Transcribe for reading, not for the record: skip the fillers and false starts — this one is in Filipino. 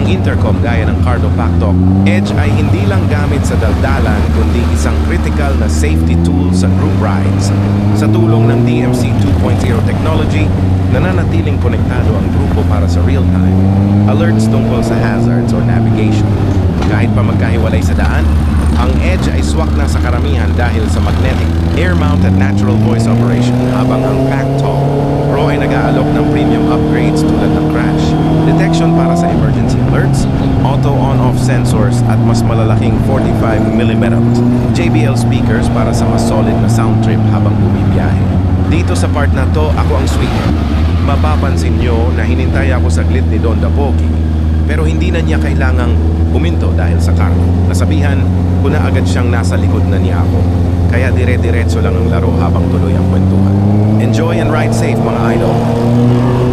intercom gaya ng Cardo Pacto, Edge ay hindi lang gamit sa daldalan kundi isang critical na safety tool sa group rides. Sa tulong ng DMC 2.0 technology, nananatiling konektado ang grupo para sa real-time alerts tungkol sa hazards or navigation. Kahit pa magkahiwalay sa daan, ang Edge ay swak na sa karamihan dahil sa magnetic, air-mounted natural voice operation habang ang Pacto Pro ay nag-aalok ng premium upgrades tulad ng crash, detection para sa emergency alerts, auto on-off sensors at mas malalaking 45mm JBL speakers para sa mas solid na sound trip habang bumibiyahe. Dito sa part na to, ako ang sweet. Mapapansin nyo na hinintay ako saglit ni Don Dapogi, pero hindi na niya kailangang huminto dahil sa cargo. Nasabihan ko na agad siyang nasa likod na niya ako. Kaya dire-diretso lang ang laro habang tuloy ang kwentuhan. Enjoy and ride safe mga idol!